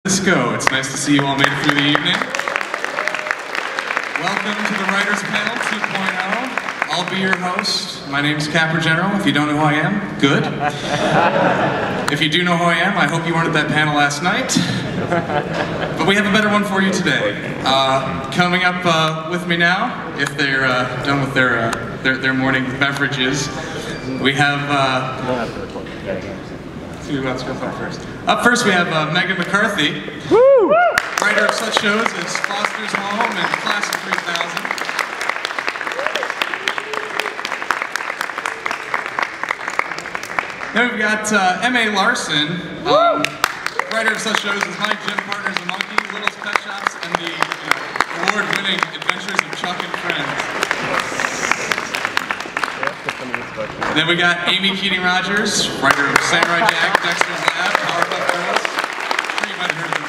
Go. It's nice to see you all made it through the evening. Welcome to the Writers Panel 2.0. I'll be your host. My name's Capper General. If you don't know who I am, good. If you do know who I am, I hope you weren't at that panel last night. But we have a better one for you today. Coming up with me now, if they're done with their morning beverages, we have. Let's go first. Up first, we have Meghan McCarthy, writer of such shows as Foster's Home and Class of 3000. Then we've got M.A. Larson, writer of such shows as My Gym Partner's a Monkey, Little's Pet Shops, and the award-winning Adventures of Chuck and Friends. Then we got Amy Keating Rogers, writer of Samurai Jack, Dexter's Lab, Powerpuff Girls. I'm sure you might have heard of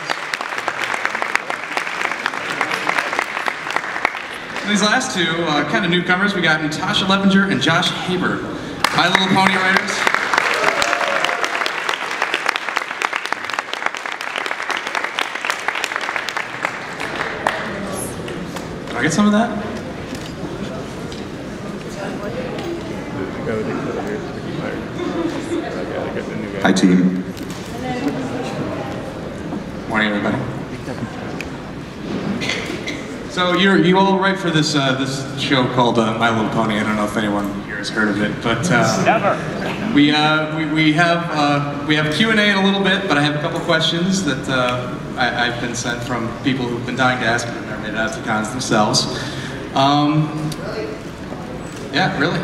those. And these last two, kind of newcomers, we got Natasha Levinger and Josh Haber, My Little Pony writers. Can I get some of that? Hi, team. Morning, everybody. So you all write for this show called My Little Pony. I don't know if anyone here has heard of it, but we have Q&A in a little bit. But I have a couple questions that I've been sent from people who've been dying to ask, but have never made it out to cons themselves. Yeah, really.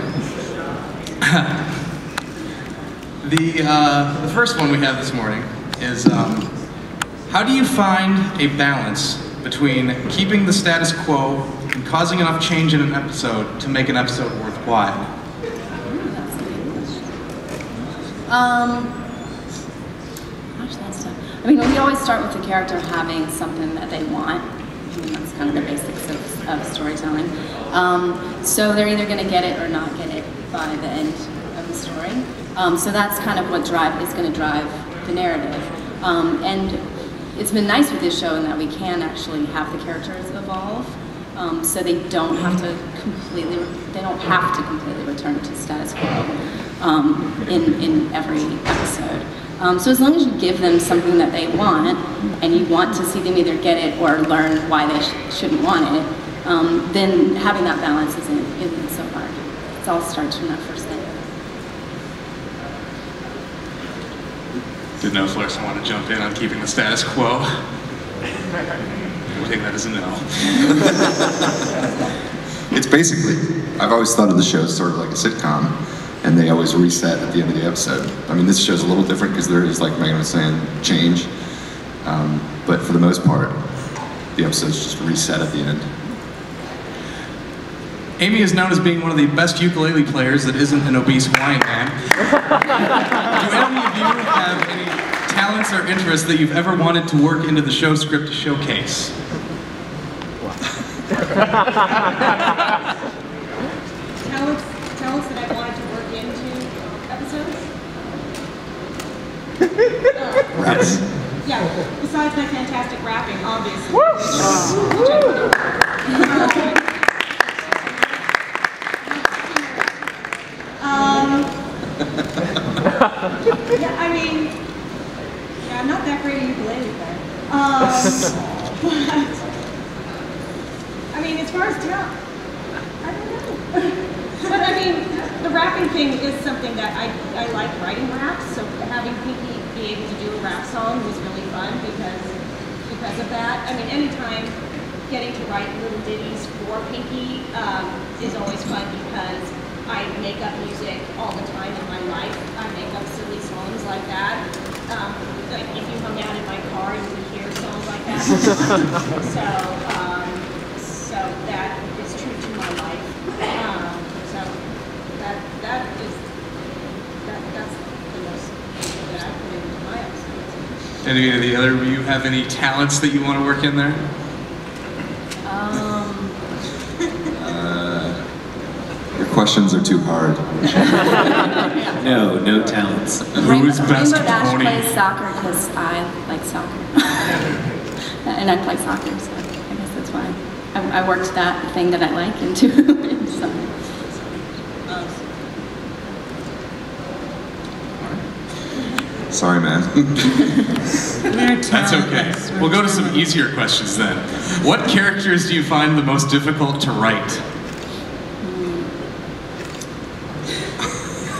The first one we have this morning is, how do you find a balance between keeping the status quo and causing enough change in an episode to make an episode worthwhile? Gosh, that's tough. I mean, we always start with the character having something that they want. I mean, that's kind of the basics of storytelling. So they're either going to get it or not get it by the end of the story. So that's kind of what is going to drive the narrative. And it's been nice with this show in that we can actually have the characters evolve, so they don't have to completely return to status quo in every episode. So as long as you give them something that they want, and you want to see them either get it or learn why they shouldn't want it, then having that balance isn't so hard. It all starts from that first thing. Didn't know if Larson wanted to jump in on keeping the status quo. I think that is a no. It's basically, I've always thought of the show as sort of like a sitcom, and they always reset at the end of the episode. I mean, this show's a little different because there is, like Meghan was saying, change. But for the most part, the episode's just reset at the end. Amy is known as being one of the best ukulele players that isn't an obese Hawaiian man. Do any of you have any talents or interests that you've ever wanted to work into the show script to showcase? Talents that I wanted to work into episodes? Rapping. Yeah, besides my fantastic rapping, obviously. Yeah, I mean, yeah, I'm not that great at ukulele player. But, I mean, as far as talent, I don't know. But I mean, the rapping thing is something that I like writing raps, so having Pinky be able to do a rap song was really fun because of that. I mean, anytime getting to write little ditties for Pinky is always fun because I make up music all the time in my life. I make up silly songs like that. Like if you hung out in my car, you would hear songs like that. So that is true to my life. So that's the most that I put into my episodes. Any of the other of you have any talents that you want to work in there? Your questions are too hard. No talents. Who is best Rainbow Dash pony? plays soccer because I like soccer. and I play soccer, so I guess that's why I worked that thing that I like into something. Sorry, man. That's okay. We'll go to some easier questions then. What characters do you find the most difficult to write?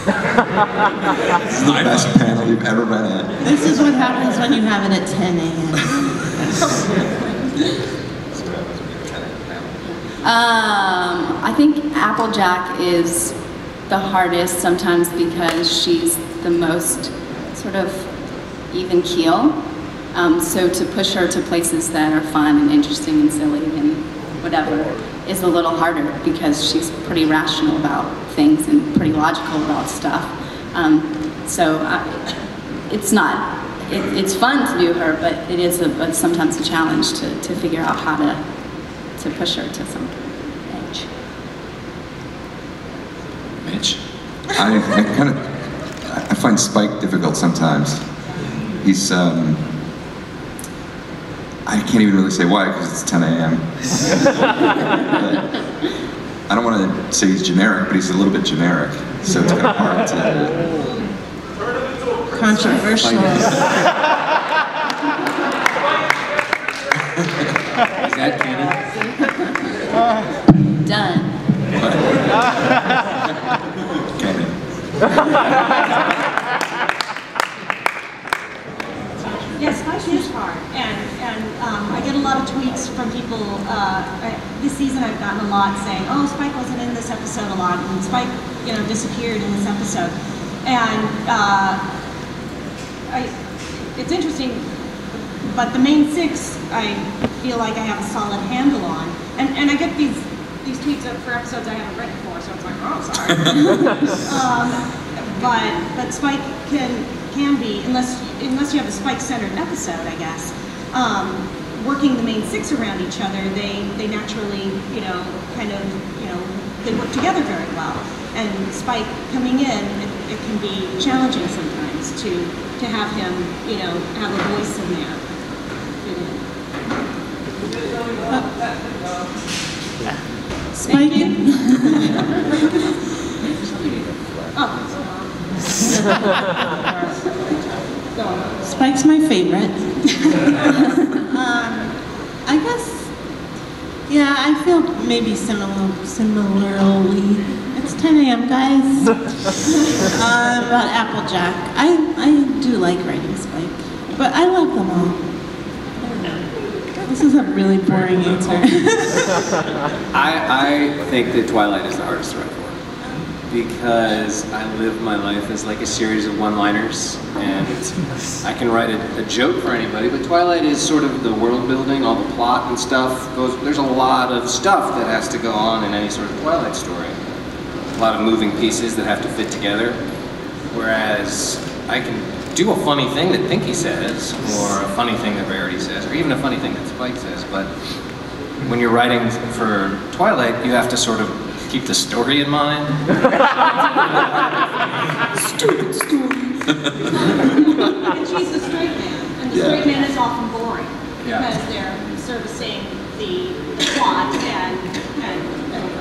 This is the best panel you've ever been at. This is what happens when you have it at 10 a.m. I think Applejack is the hardest sometimes because she's the most sort of even keel. So to push her to places that are fun and interesting and silly and whatever is a little harder because she's pretty rational about things and pretty logical about stuff. It's fun to do her, but it is sometimes a challenge to figure out how to push her to some edge. Mitch? I find Spike difficult sometimes. He's, I can't even really say why because it's 10 a.m. I don't want to say he's generic, but he's a little bit generic, so it's kind of hard to... Controversial. Is that canon? Done. Canon. Yes, Spike is hard, and I get a lot of tweets from people. This season, I've gotten a lot saying, "Oh, Spike wasn't in this episode a lot, and Spike, disappeared in this episode." And it's interesting, but the main six, I feel like I have a solid handle on, and I get these tweets up for episodes I haven't written for, so it's like, oh, sorry. But Spike can be, unless you have a Spike-centered episode, I guess, working the main six around each other, they naturally, they work together very well. And Spike coming in, it can be challenging sometimes to have him, have a voice in there. Spike. Spike's my favorite. I guess, yeah, I feel maybe similarly. It's 10 a.m., guys. About Applejack. I do like writing Spike, but I love them all. This is a really boring answer. I think that Twilight is the hardest to write for because I live my life as like a series of one-liners, and I can write a joke for anybody, but Twilight is sort of the world building, all the plot and stuff. There's a lot of stuff that has to go on in any sort of Twilight story. A lot of moving pieces that have to fit together, whereas I can do a funny thing that Pinky says, or a funny thing that Rarity says, or even a funny thing that Spike says, but when you're writing for Twilight, you have to sort of keep the story in mind. Stupid story. And she's the straight man, and the straight man is often boring because they're servicing the plot, and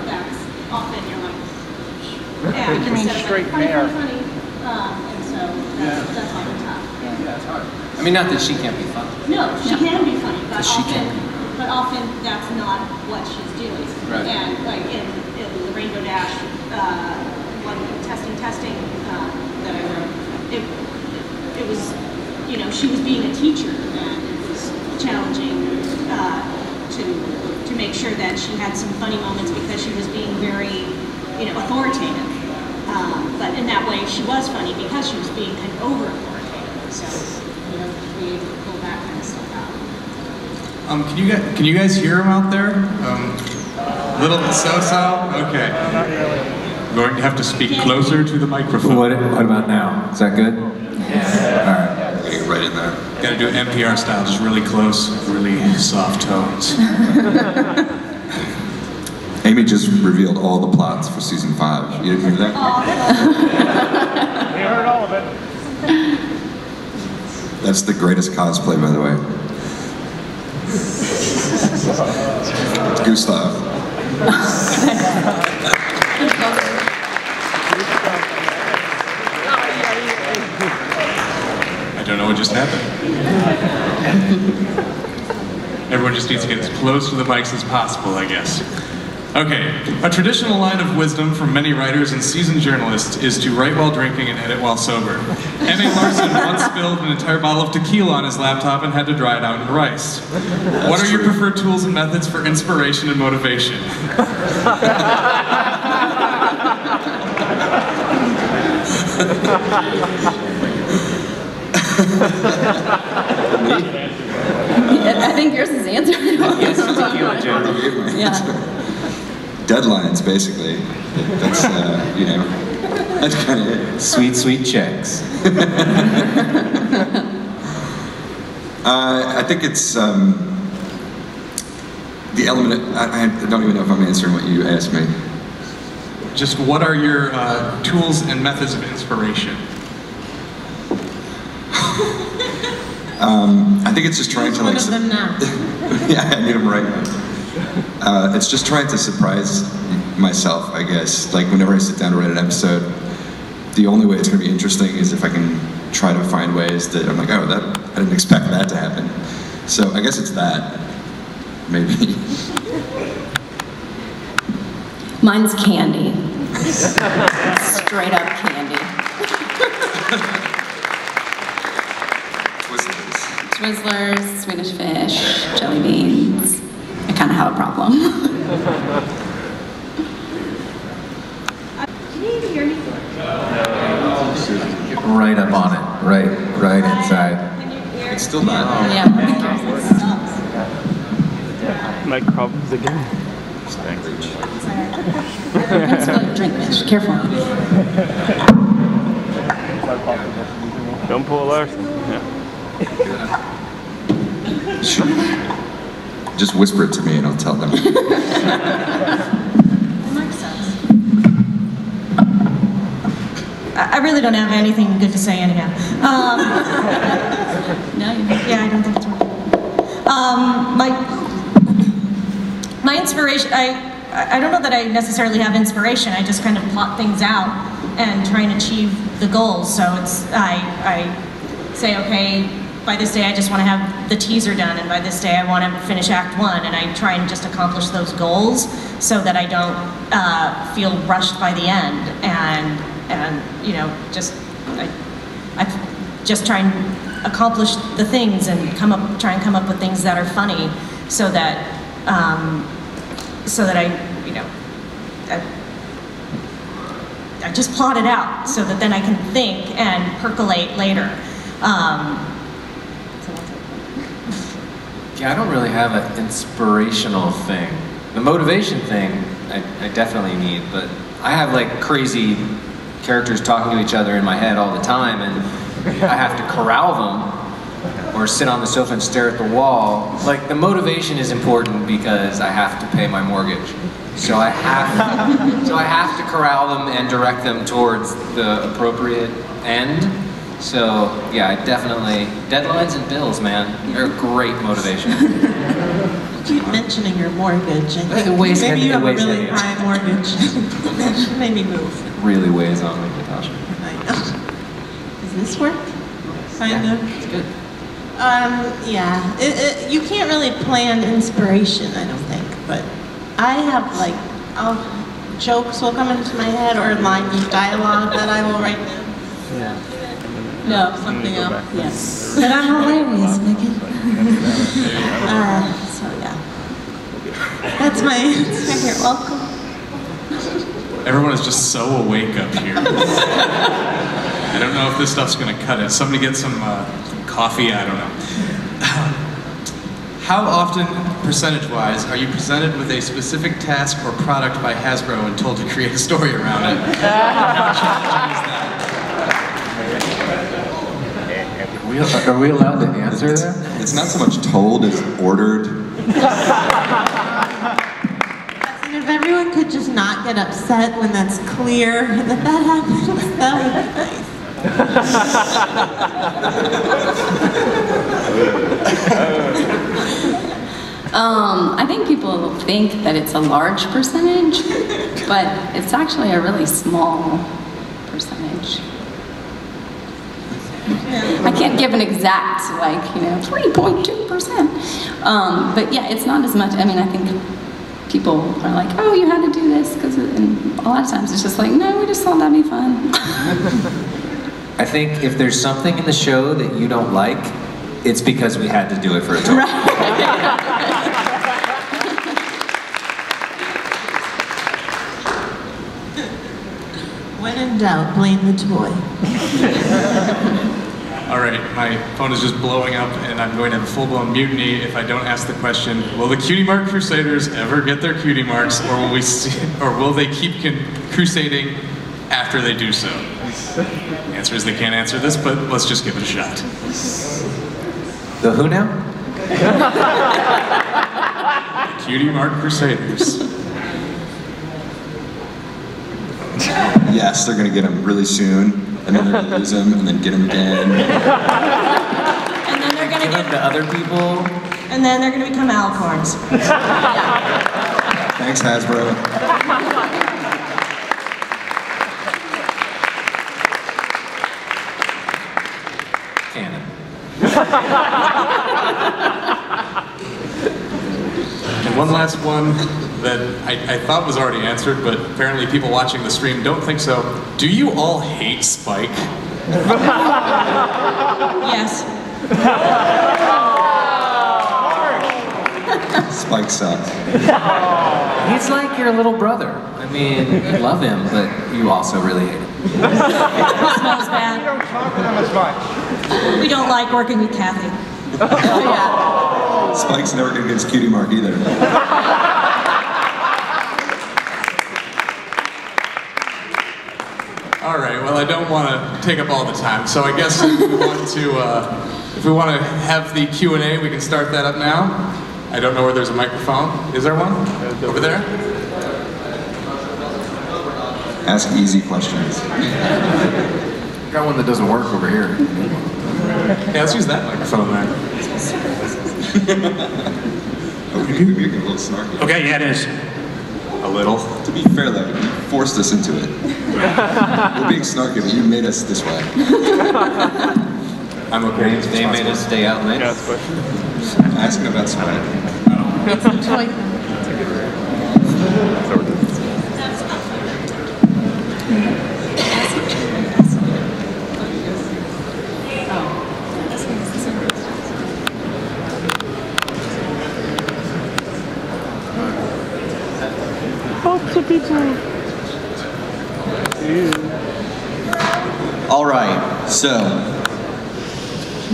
that's often you're like, What do you mean straight man? Funny. And so that's often tough. Yeah, it's hard. I mean, not that she can't be funny. No, she can be funny, but She often, can. but often that's not what she's doing. Right. And like in the Rainbow Dash, one testing that I wrote, it was, she was being a teacher, and it was challenging to make sure that she had some funny moments because she was being very, authoritative. But in that way, she was funny because she was being kind of over-authoritative. So, we pull that kind of stuff out. Can you guys hear him out there? Little so-so? Okay. I'm going to have to speak closer to the microphone. What about now? Is that good? Yeah. All right. Gotta get right in there. Got to do it NPR style, just really close, really soft tones. Amy just revealed all the plots for season 5. You didn't hear that? We heard all of it. That's the greatest cosplay, by the way. Gustav. I don't know what just happened. Everyone just needs to get as close to the mics as possible, I guess. Okay, a traditional line of wisdom from many writers and seasoned journalists is to write while drinking and edit while sober. M.A. Larson once spilled an entire bottle of tequila on his laptop and had to dry it out in rice. What are your preferred tools and methods for inspiration and motivation? I think yours is the answer. Yes, tequila general. Yeah. Deadlines, basically. That's, you know, that's kind of it. Sweet, sweet checks. I think it's the element, I don't even know if I'm answering what you asked me. Just what are your tools and methods of inspiration? I think it's just trying to like... One of them now. Yeah, I need them right now. It's just trying to surprise myself, I guess. Like whenever I sit down to write an episode, the only way it's going to be interesting is if I can try to find ways that I'm like, oh, that I didn't expect that to happen. So I guess it's that, maybe. Mine's candy. Straight up candy. Twizzlers, Swedish fish, jelly beans. I kind of have a problem. Can you even hear me? Right up on it. Right inside. Can you hear? It's still not. Yeah. Mic problems again. That's really drink fish. Careful. Don't pull a Larson. Yeah. Just whisper it to me and I'll tell them. I really don't have anything good to say anyhow. No, you Yeah, I don't think it's working. My inspiration, I don't know that I necessarily have inspiration. I just kind of plot things out and try and achieve the goals. So it's, I say, okay, by this day I just want to have the teaser done, and by this day I want to finish Act 1, and I try and just accomplish those goals so that I don't feel rushed by the end, and you know, I just try and accomplish the things and try and come up with things that are funny, so that I, you know, I just plot it out so that then I can think and percolate later. Yeah, I don't really have an inspirational thing. The motivation thing, I definitely need, but I have like crazy characters talking to each other in my head all the time, and I have to corral them or sit on the sofa and stare at the wall. Like, the motivation is important because I have to pay my mortgage. So I have to corral them and direct them towards the appropriate end. So yeah, I definitely, deadlines and bills, man, they're great motivation. You keep mentioning your mortgage. I think maybe you have a really high mortgage. That should make me move. It really weighs on me, Natasha. I know. Does this work? Kind of. It's good. Yeah. You can't really plan inspiration, I don't think, but I have like, jokes will come into my head or lines of dialogue that I will write down. Yeah. No, something else. Yes. But I'm hilarious, Megan. So yeah. That's my answer. You're welcome. Everyone is just so awake up here. I don't know if this stuff's gonna cut it. Somebody get some coffee, I don't know. How often, percentage-wise, are you presented with a specific task or product by Hasbro and told to create a story around it? How challenging is that? Are we allowed to answer that? It's not so much told as ordered. And if everyone could just not get upset when that's clear that happens, that would be nice. I think people think that it's a large percentage, but it's actually a really small percentage. I can't give an exact, 3.2%. But yeah, it's not as much. I mean, I think people are like, oh, you had to do this, and a lot of times it's just like, no, we just thought that'd be fun. I think if there's something in the show that you don't like, it's because we had to do it for a toy. Right. When in doubt, blame the toy. All right, my phone is just blowing up, and I'm going to have a full-blown mutiny if I don't ask the question: will the Cutie Mark Crusaders ever get their cutie marks, or will they keep crusading after they do so? The answer is they can't answer this, but let's just give it a shot. The who now? The Cutie Mark Crusaders. Yes, they're gonna get them really soon, and then they're gonna lose them, and then get them again. And then they're gonna Give them to other people. and then they're gonna become alicorns. Thanks, Hasbro. Canon. And one last one that I thought was already answered, but apparently people watching the stream don't think so. Do you all hate Spike? Yes. Spike sucks. He's like your little brother. I mean, you love him, but you also really hate him. Smells bad. We don't talk to them as much. We don't like working with Kathy. Oh, yeah. Spike's never gonna get his cutie mark either. All right, well, I don't want to take up all the time, so I guess if we want to have the Q&A, we can start that up now. I don't know where there's a microphone. Is there one? Over there? Ask easy questions. Got one that doesn't work over here. Yeah, let's use that microphone there. Okay, maybe make it a little snarky. Okay, yeah, it is. A little. To be fair though, you forced us into it. We're being snarky, but you made us this way. I'm okay. They made us stay out late. Yeah, it's question. Asking about sweat. It's a toy. All right, so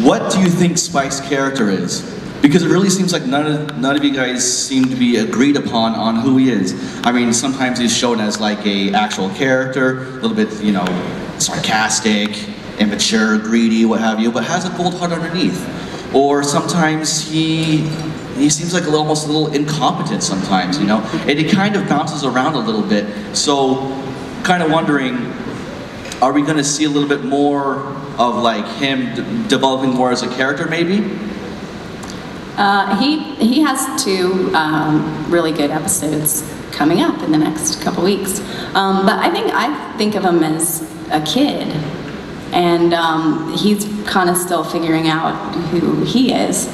what do you think Spike's character is? Because it really seems like none of you guys seem to be agreed upon on who he is. I mean, sometimes he's shown as like a actual character, a little bit, you know, sarcastic, immature, greedy, what have you, but has a cold heart underneath. Or sometimes he seems like almost a little incompetent sometimes, you know? And he kind of bounces around a little bit. So, kind of wondering, are we gonna see a little bit more of like him developing more as a character maybe? He has two really good episodes coming up in the next couple weeks. But I think of him as a kid, and he's kind of still figuring out who he is,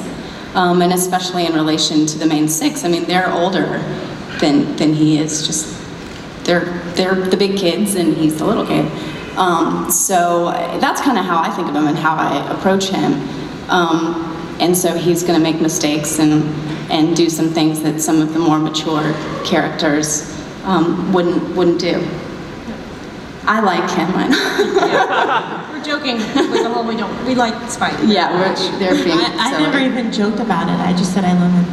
and especially in relation to the main six. I mean, they're older than he is. Just they're the big kids, and he's the little kid. So that's kind of how I think of him and how I approach him. And so he's going to make mistakes and do some things that some of the more mature characters wouldn't do. I like him. I know. We're joking with the whole we like Spike. Yeah, they're being I silly. never even joked about it. I just said I love him.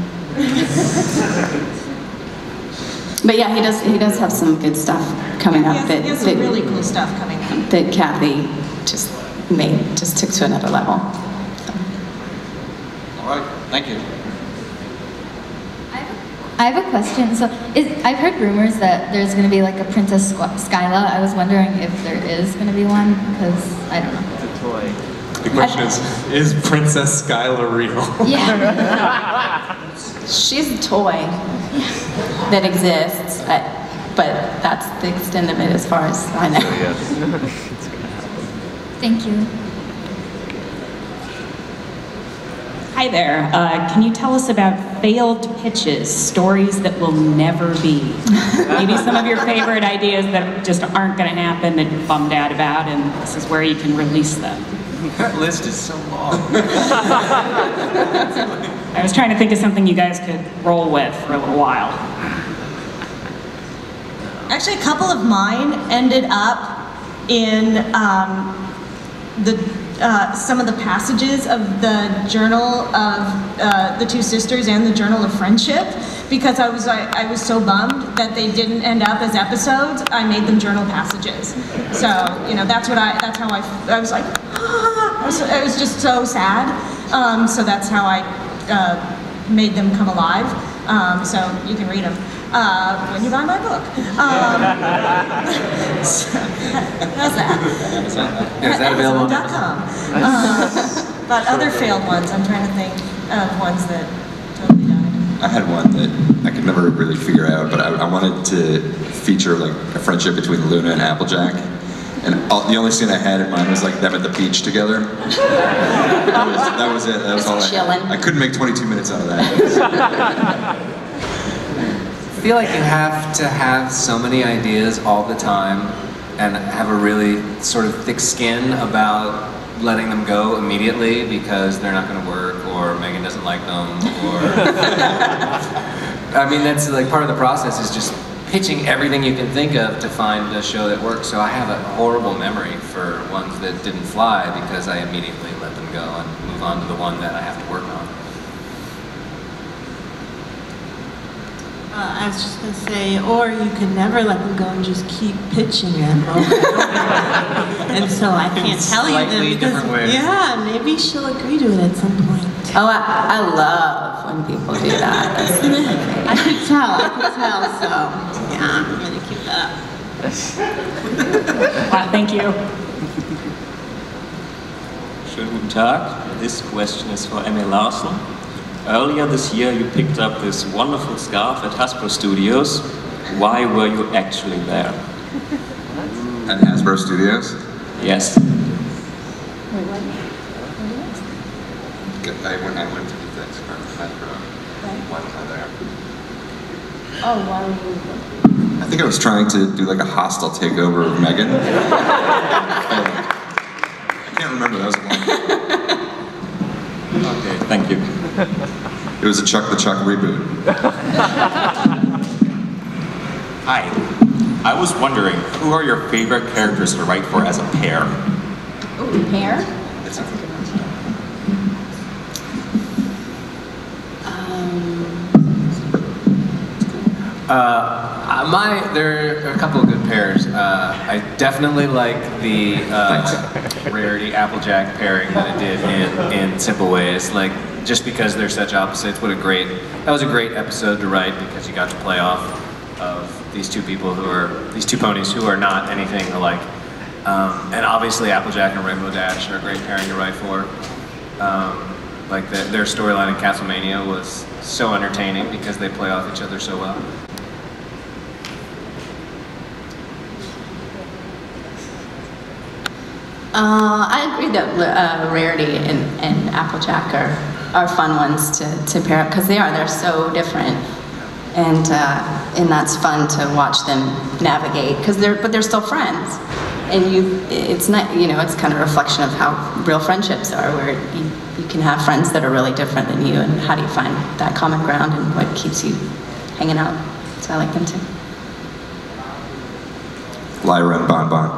But yeah, he does have some good stuff coming up He has some really cool stuff coming up. that Kathy just took to another level. All right, thank you. I have a question. So, I've heard rumors that there's going to be like a Princess Skyla. I was wondering if there is going to be one, because I don't know. It's a toy. The question is Princess Skyla real? Yeah. She's a toy that exists, but that's the extent of it as far as I know. Thank you. Hi there. Can you tell us about failed pitches, stories that will never be? Maybe some of your favorite ideas that just aren't going to happen that you're bummed out about, and this is where you can release them. That list is so long. I was trying to think of something you guys could roll with for a little while. Actually, a couple of mine ended up in some of the passages of the Journal of the Two Sisters and the Journal of Friendship, because I was so bummed that they didn't end up as episodes. I made them journal passages. So that's how I was like, I was just so sad. So that's how I made them come alive. So you can read them when you buy my book. So, how's that? Is that available on Amazon.com. But other failed ones, I'm trying to think of ones that totally died. I had one that I could never really figure out, but I wanted to feature like a friendship between Luna and Applejack. And the only scene I had in mind was like them at the beach together. That was it. That was all I had. I couldn't make 22 minutes out of that. I feel like you have to have so many ideas all the time and have a really sort of thick skin about letting them go immediately because they're not going to work or Megan doesn't like them or... I mean, that's like part of the process is just pitching everything you can think of to find a show that works. So I have a horrible memory for ones that didn't fly because I immediately let them go and move on to the one that I have to work on. I was just going to say, or you could never let them go and just keep pitching them. And so I can't tell you them because, yeah, maybe she'll agree to it at some point. Oh, I love when people do that. I could tell, so yeah, I'm going to keep that up. Wow, thank you. Schönen guten Tag. This question is for Emmy Larson. Earlier this year you picked up this wonderful scarf at Hasbro Studios. Why were you actually there? At Hasbro Studios? Yes. I went to do that scarf at Hasbro. Why was I there? Oh, why were you? I think I was trying to do like a hostile takeover of Meghan. I can't remember, that was a long time. Okay, thank you. It was a Chuck the Chuck reboot. Hi. I was wondering, who are your favorite characters to write for as a pair? Ooh, pair? There are a couple of good pairs. I definitely like the Rarity Applejack pairing that I did in Simple Ways. Like, just because they're such opposites, that was a great episode to write because you got to play off of these two ponies who are not anything alike. And obviously Applejack and Rainbow Dash are a great pairing to write for. Like their storyline in Castlemania was so entertaining because they play off each other so well. I agree that Rarity and Applejack are fun ones to pair up because they're so different, and that's fun to watch them navigate but they're still friends, and it's not it's kind of a reflection of how real friendships are, where you can have friends that are really different than you, and how do you find that common ground and what keeps you hanging out. So I like them too. Lyra and Bon Bon.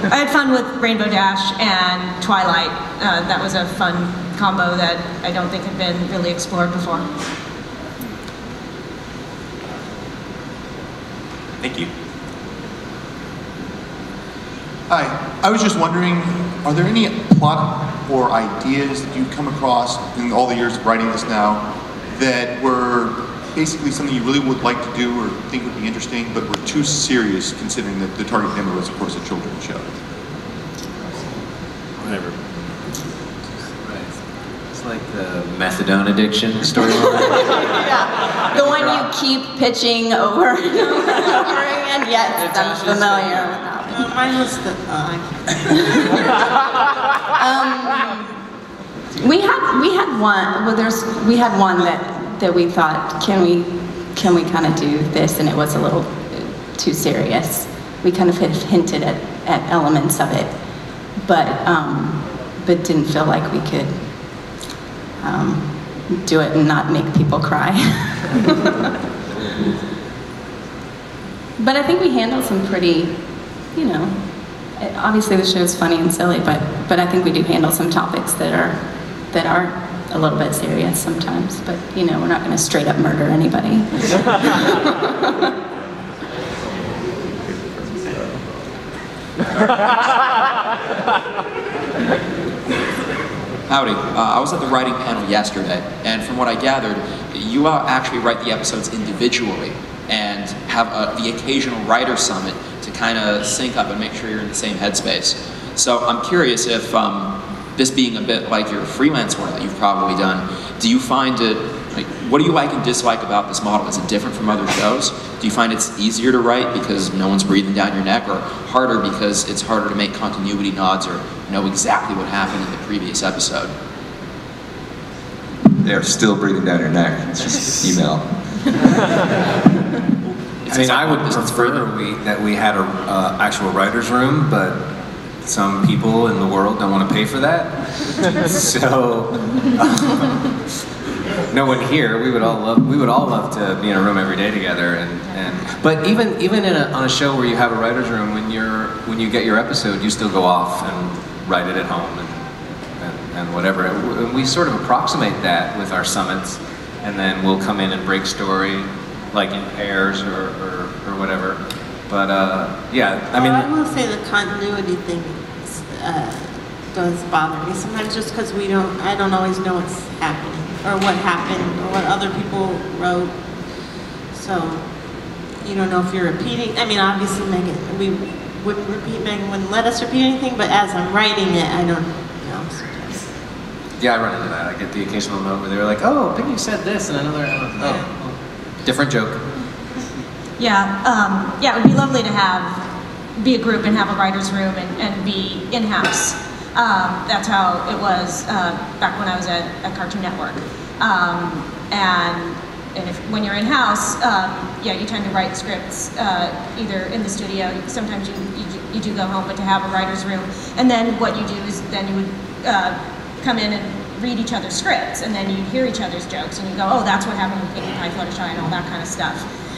I had fun with Rainbow Dash and Twilight. That was a fun combo that I don't think had been really explored before. Thank you. Hi, I was just wondering, are there any plot or ideas that you've come across in all the years of writing this now that were basically something you really would like to do or think would be interesting, but were too serious considering that the target demo was, of course, a children's show? Whatever. It's like the methadone addiction storyline. Yeah, the one you keep pitching over and over again. Yes, I'm familiar with that. Mine was the. We had one. Well, we had one that we thought, can we kind of do this, and it was a little too serious. We kind of hinted at elements of it, but didn't feel like we could do it and not make people cry. But I think we handled some pretty, you know, obviously the show's funny and silly, but I think we do handle some topics that are a little bit serious sometimes. But you know, we're not going to straight up murder anybody. Howdy. I was at the writing panel yesterday, and from what I gathered, you actually write the episodes individually and have the occasional writer summit to kind of sync up and make sure you're in the same headspace. So I'm curious if, this being a bit like your freelance work that you've probably done, do you find it, like, what do you like and dislike about this model? Is it different from other shows? Do you find it's easier to write because no one's breathing down your neck, or harder because it's harder to make continuity nods or know exactly what happened in the previous episode? They're still breathing down your neck. It's just email. I mean, I would prefer that we had a actual writer's room, but some people in the world don't want to pay for that. So, no one here. We would all love to be in a room every day together. But even on a show where you have a writer's room, when you get your episode, you still go off and write it at home and whatever. And we sort of approximate that with our summits, and then we'll come in and break story, like in pairs or whatever. But yeah, I mean, I will say the continuity thing does bother me sometimes, just because I don't always know what's happening or what happened or what other people wrote. So you don't know if you're repeating. I mean, obviously we wouldn't repeat. Megan wouldn't let us repeat anything. But as I'm writing it, I don't know sometimes. Yeah, I run into that. I get the occasional note where they're like, "Oh, Piggy said this," and another, "Oh, different joke." Yeah, yeah, it would be lovely to be a group and have a writer's room and be in-house. That's how it was back when I was at Cartoon Network. And when you're in-house, yeah, you tend to write scripts either in the studio. Sometimes you do go home, but to have a writer's room. And then what you do is then you would come in and read each other's scripts, and then you'd hear each other's jokes, and you go, oh, that's what happened with Pinkie Pie, Fluttershy, and all that kind of stuff.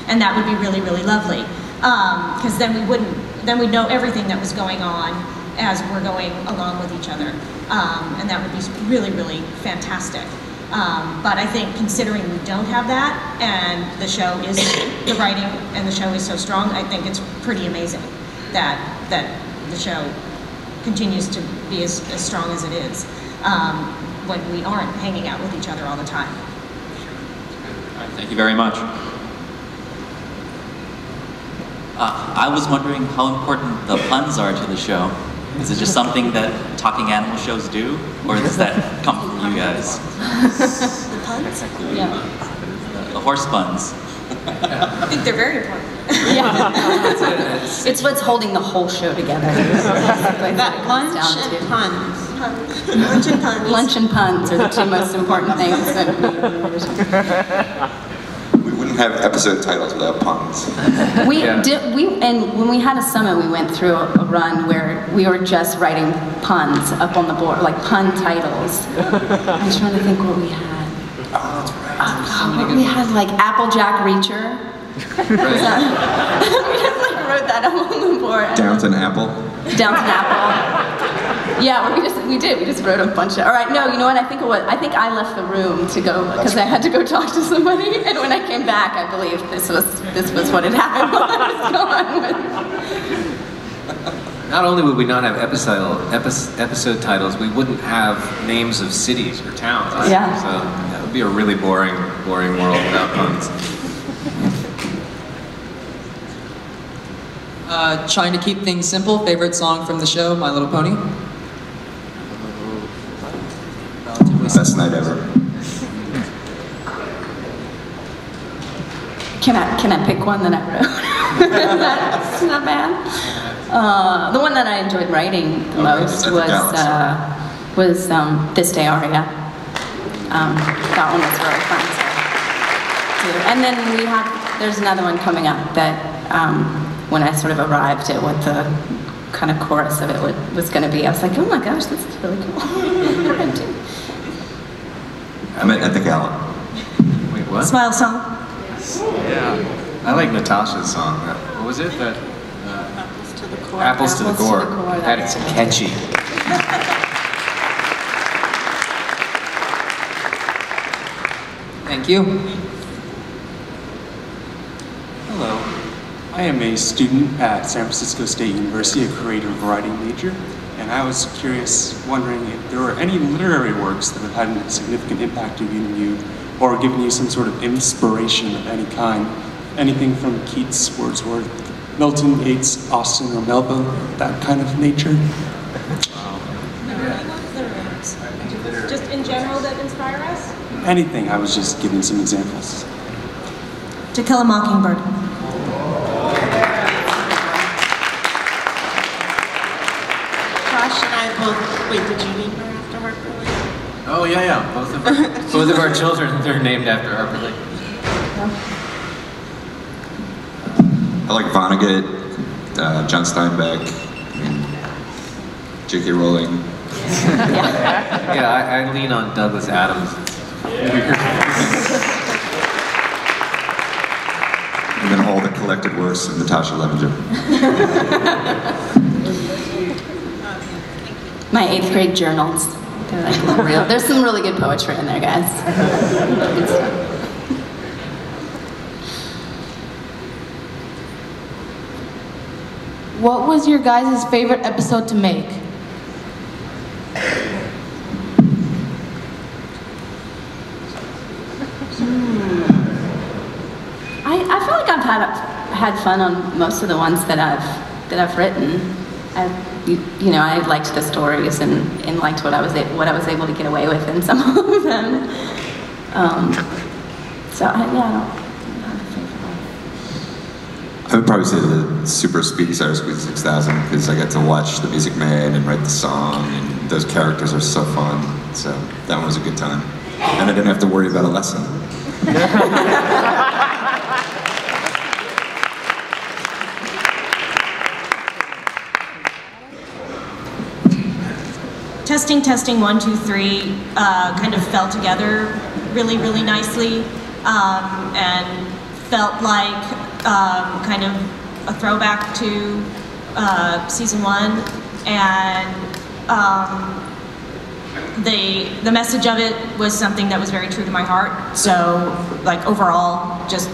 And that would be really, really lovely. Because then we'd know everything that was going on as we're going along with each other. And that would be really, really fantastic. But I think considering we don't have that, and the show is, the writing and the show is so strong, I think it's pretty amazing that the show continues to be as strong as it is when we aren't hanging out with each other all the time. All right, thank you very much. I was wondering how important the puns are to the show. Is it just something that talking animal shows do, or does that come from you guys? The puns? Yeah. The horse puns. I think they're very important. Yeah. It's what's holding the whole show together. That lunch and puns. Lunch and puns. Lunch and puns are the two most important things that We wouldn't have episode titles without puns. and when we had a summit, we went through a run where we were just writing puns up on the board, like pun titles. I'm trying to think what we had. Oh, that's right. We had like Applejack Reacher. We just like wrote that up on the board. Downton Apple. Downton Apple. Yeah, we did. We just wrote a bunch of. All right, no, you know what? I think I left the room to go because I had to go talk to somebody, and when I came back, I believe this was what had happened while I was gone. not only would we not have episode titles, we wouldn't have names of cities or towns either. Yeah. So that would be a really boring world without puns. Trying to keep things simple. Favorite song from the show, My Little Pony? Best night ever. Can I pick one that I wrote? That's not bad. The one that I enjoyed writing the most was This Day Aria. That one was really fun to do. And then there's another one coming up that when I sort of arrived at what the kind of chorus of it was going to be, I was like, oh my gosh, this is really cool. I'm at the Gala. Wait, what? Smile song. Yeah. I like Natasha's song. What was it? Apples to the core. Apples to the Core. That is catchy. Thank you. Hello. I am a student at San Francisco State University, a creative writing major, and I was curious, wondering if there were any literary works that have had a significant impact on you, or given you some sort of inspiration of any kind. Anything from Keats, Wordsworth, Milton, Yeats, Austen, or Melville, that kind of nature. Just in general that inspire us? Anything, I was just giving some examples. To Kill a Mockingbird. Josh and I both, wait, did you name her after Harper Lee? Oh yeah. Both of our children, they're named after Harper Lee. I like Vonnegut, John Steinbeck, J.K. Rowling. Yeah, I lean on Douglas Adams. And then all the collected works of Natasha Levinger. My 8th grade journals. They're like real. There's some really good poetry in there, guys. Good stuff. What was your guys' favorite episode to make? I feel like I've had fun on most of the ones that I've written. I liked the stories and liked what I was able to get away with in some of them. I don't have a favorite one. I would probably say the Super Speedy Cyrus Squeeze 6000 because I got to watch the Music Man and write the song, and those characters are so fun. So that one was a good time, and I didn't have to worry about a lesson. Testing, 1, 2, 3 kind of fell together really, really nicely and felt like kind of a throwback to season 1, and the message of it was something that was very true to my heart. So like overall, just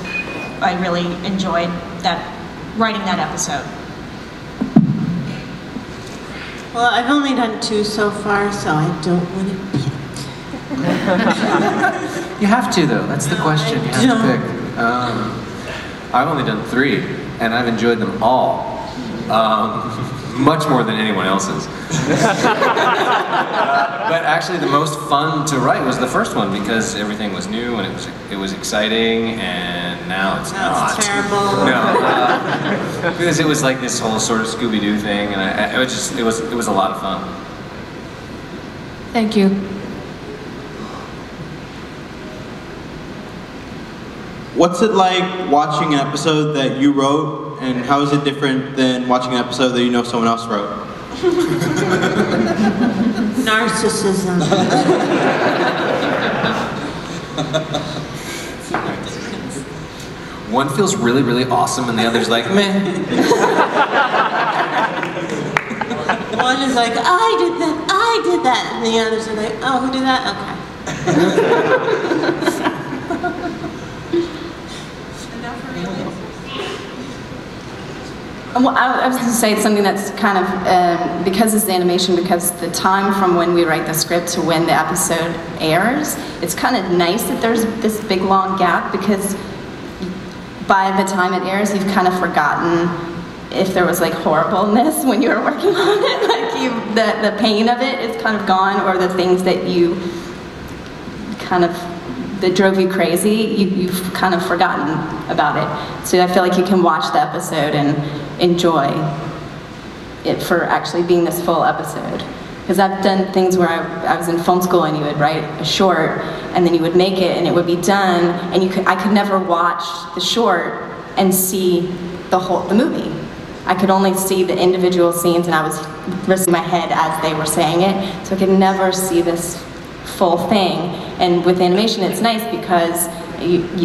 I really enjoyed writing that episode. Well, I've only done 2 so far, so I don't want to pick. You have to though, that's the question. You have to pick. I've only done 3, and I've enjoyed them all. Much more than anyone else's. But actually the most fun to write was the first one because everything was new and it was exciting, and now it's not. It's terrible. No, because it was like this whole sort of Scooby-Doo thing, and it was a lot of fun. Thank you. What's it like watching an episode that you wrote, and how is it different than watching an episode that you know someone else wrote? Narcissism. One feels really, really awesome, and the other's like, meh. One is like, I did that, and the others are like, oh, who did that? Okay. Well, I was going to say it's something that's kind of, because it's the animation, because the time from when we write the script to when the episode airs, it's kind of nice that there's this big long gap, because by the time it airs, you've kind of forgotten if there was like horribleness when you were working on it, like the pain of it is kind of gone, or the things that you kind of, that drove you crazy, you've kind of forgotten about it. So I feel like you can watch the episode and enjoy it for actually being this full episode. Because I've done things where I was in film school and you would write a short and then you would make it and it would be done, and I could never watch the short and see the movie. I could only see the individual scenes, and I was risking my head as they were saying it, so I could never see this full thing. And with animation, it's nice because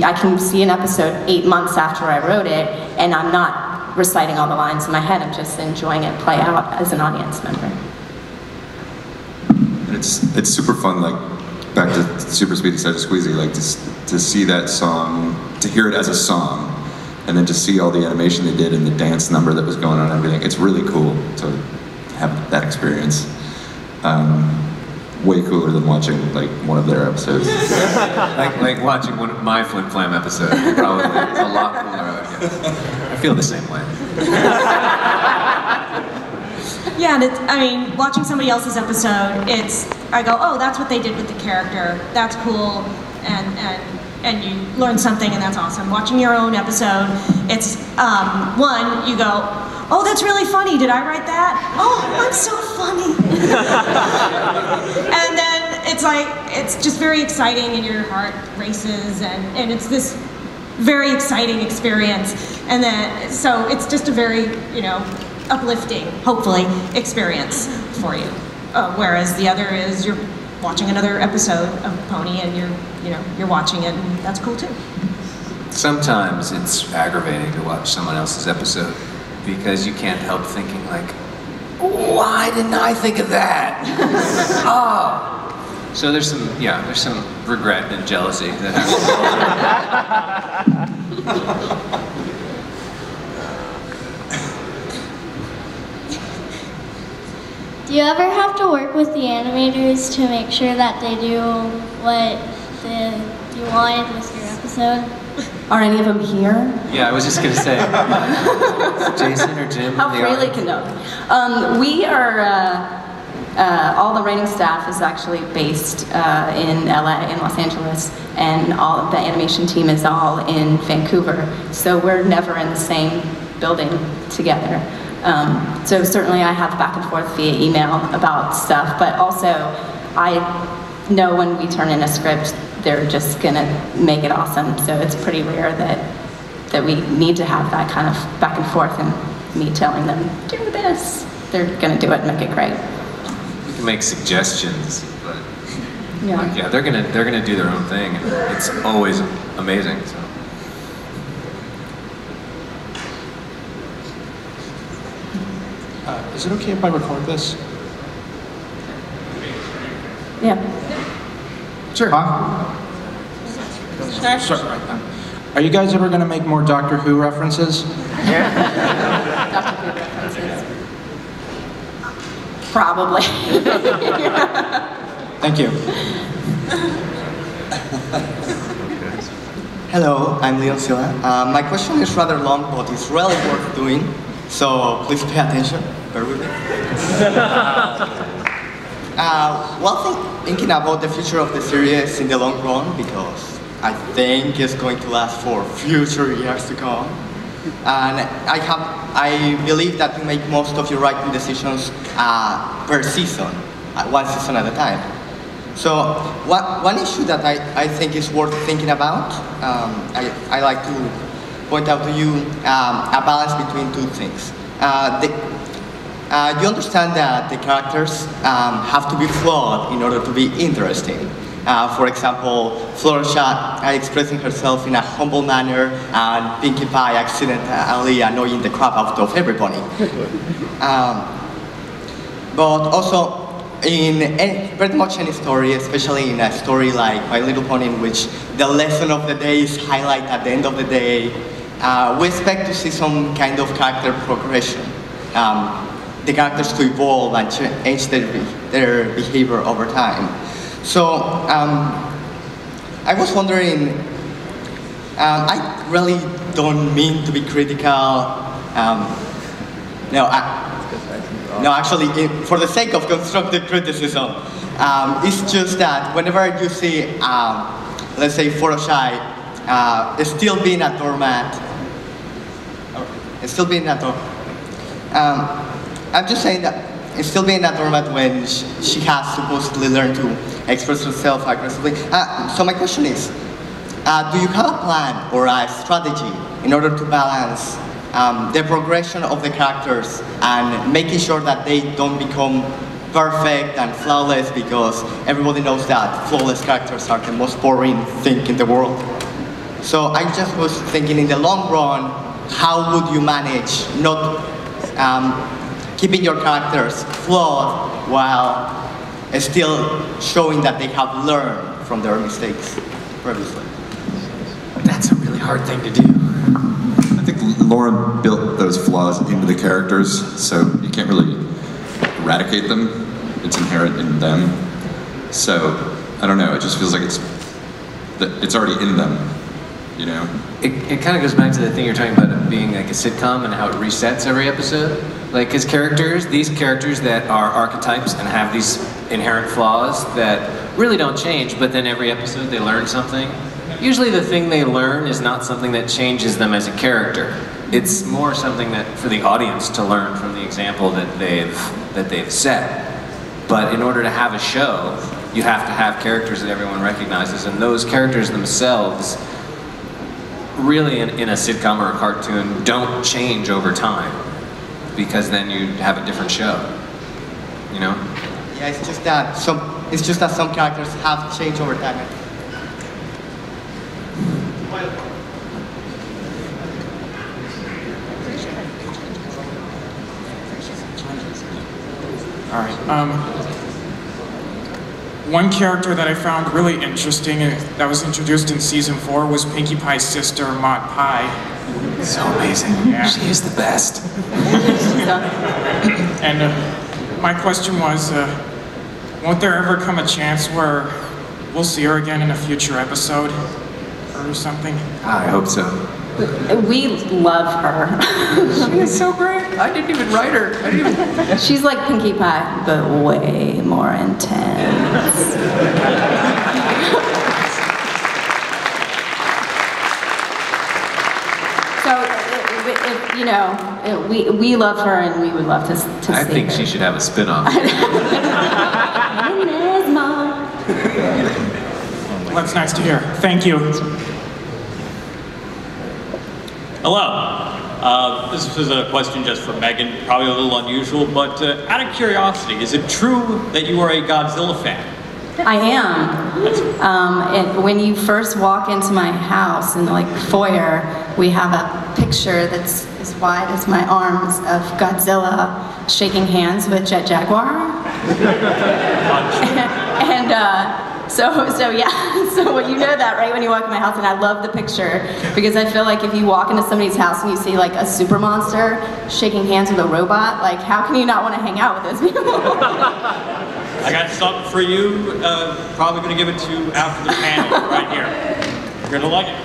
I can see an episode 8 months after I wrote it, and I'm not reciting all the lines in my head, I'm just enjoying it play out as an audience member. And it's super fun, like, back to Super Speedy Such a Squeezy, like, to see that song, to hear it as a song, and then to see all the animation they did and the dance number that was going on and everything. It's really cool to have that experience. Way cooler than watching like one of their episodes. like watching one of my Flim Flam episodes. Probably it's a lot cooler, I would guess. I feel the same way. Yeah, and I mean, watching somebody else's episode, I go, oh, that's what they did with the character. That's cool, and you learn something, and that's awesome. Watching your own episode, it's one, you go, oh, that's really funny. Did I write that? Oh, I'm so funny. And then it's like, it's just very exciting, and your heart races, and it's this very exciting experience. And then, so it's just a very, uplifting, hopefully, experience for you. Whereas the other is you're watching another episode of Pony, and you're watching it, and that's cool too. Sometimes it's aggravating to watch someone else's episode, because you can't help thinking like, why didn't I think of that? Oh. So there's some regret and jealousy that happens. Do you ever have to work with the animators to make sure that they do what you wanted with your episode? Are any of them here? Yeah, I was just gonna say. Jason or Jim? How freely can know? We are, all the writing staff is actually based in LA, in Los Angeles, and all of the animation team is all in Vancouver. So we're never in the same building together. So certainly I have back and forth via email about stuff, but also I know when we turn in a script, they're just gonna make it awesome. So it's pretty rare that we need to have that kind of back and forth and me telling them, do this. They're gonna do it and make it great. We can make suggestions, but yeah, they're gonna do their own thing, and it's always amazing. So. Is it okay if I record this? Yeah. Sure. Huh? Sure. Right now. Are you guys ever going to make more Doctor Who references? Doctor Who references. Probably. Thank you. Hello, I'm Leon Silla. My question is rather long, but it's really worth doing. So please pay attention. Bear with me. Thinking about the future of the series in the long run, because I think it's going to last for future years to come. And I believe that you make most of your writing decisions per season, one season at a time. So one issue that I think is worth thinking about, I like to point out to you a balance between two things. You understand that the characters have to be flawed in order to be interesting. For example, Fluttershy expressing herself in a humble manner, and Pinkie Pie accidentally annoying the crap out of everybody. But also, in pretty much any story, especially in a story like My Little Pony, in which the lesson of the day is highlighted at the end of the day, we expect to see some kind of character progression. The characters to evolve and change their behavior over time. So I was wondering, I really don't mean to be critical. No, actually, for the sake of constructive criticism, it's just that whenever you see, let's say, Photoshy still being a doormat, I'm just saying that it's still being a doormat when she has supposedly learned to express herself aggressively. So my question is, do you have a plan or a strategy in order to balance the progression of the characters and making sure that they don't become perfect and flawless, because everybody knows that flawless characters are the most boring thing in the world. So I just was thinking, in the long run, how would you manage not keeping your characters flawed while still showing that they have learned from their mistakes previously? That's a really hard thing to do. I think Lauren built those flaws into the characters, so you can't really eradicate them. It's inherent in them. So, I don't know, it just feels like it's already in them, you know? It kind of goes back to the thing you're talking about, it being like a sitcom and how it resets every episode. Like, his characters, these characters that are archetypes and have these inherent flaws that really don't change, but then every episode they learn something. Usually the thing they learn is not something that changes them as a character. It's more something that for the audience to learn from the example that they've set. But in order to have a show, you have to have characters that everyone recognizes, and those characters themselves really in a sitcom or a cartoon don't change over time, because then you have a different show, you know? Yeah, it's just that some characters have changed over time. All right. One character that I found really interesting that was introduced in season 4 was Pinkie Pie's sister, Maud Pie. So amazing. Yeah. She is the best. And my question was, won't there ever come a chance where we'll see her again in a future episode or something? I hope so. We love her. She is so great. I didn't even write her. She's like Pinkie Pie, but way more intense. So, you know, we love her, and we would love to see her. I think she should have a spin-off. Well, that's nice to hear. Thank you. Hello. This is a question just for Megan, probably a little unusual, but out of curiosity, is it true that you are a Godzilla fan? I am. And when you first walk into my house in the foyer, we have a picture that's as wide as my arms of Godzilla shaking hands with Jet Jaguar. And so yeah, so you know that, right, when you walk in my house, and I love the picture, because I feel like if you walk into somebody's house and you see like a super monster shaking hands with a robot, like how can you not want to hang out with those people? I got something for you, probably going to give it to you after the panel, right here. You're going to like it.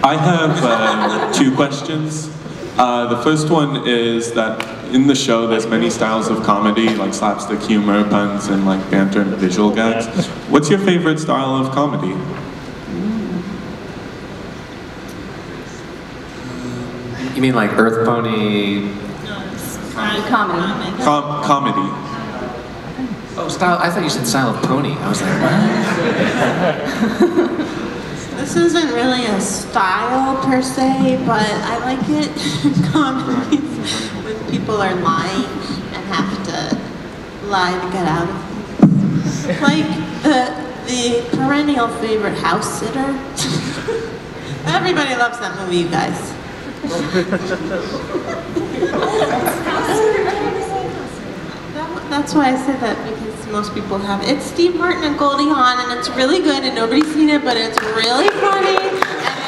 I have 2 questions. The first one is that in the show there's many styles of comedy, like slapstick humor, puns, and like banter and visual gags. What's your favorite style of comedy? You mean like Earth Pony? Comedy. Comedy. Oh, style. I thought you said style of pony. I was like, what? This isn't really a style per se, but I like it in comedies when people are lying and have to lie to get out of things. Like the perennial favorite House Sitter. Everybody loves that movie, you guys. That's why I said that, because most people have it. It's Steve Martin and Goldie Hawn, and it's really good, and nobody's seen it, but it's really funny, and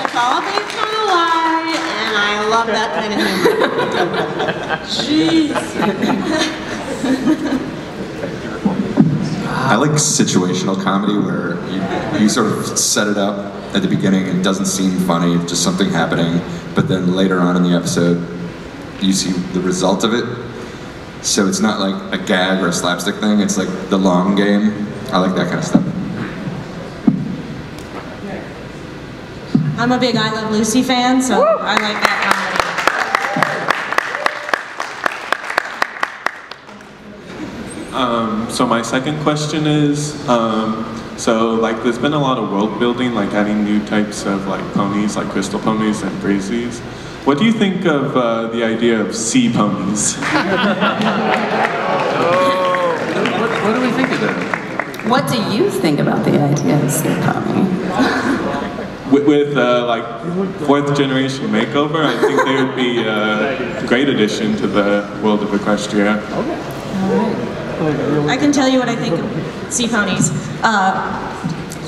it's all based on a lie, and I love that kind of humor. Jeez. I like situational comedy where you sort of set it up at the beginning and it doesn't seem funny, it's just something happening, but then later on in the episode, you see the result of it. So it's not like a gag or a slapstick thing, it's like the long game. I like that kind of stuff. I'm a big I Love Lucy fan, so I like that comedy. So my second question is, so like there's been a lot of world building, like adding new types of like ponies, like crystal ponies and brazies. What do you think of the idea of sea ponies? What do we think of that? What do you think about the idea of sea pony? With like 4th generation makeover, I think they would be a great addition to the world of Equestria. I can tell you what I think of sea ponies.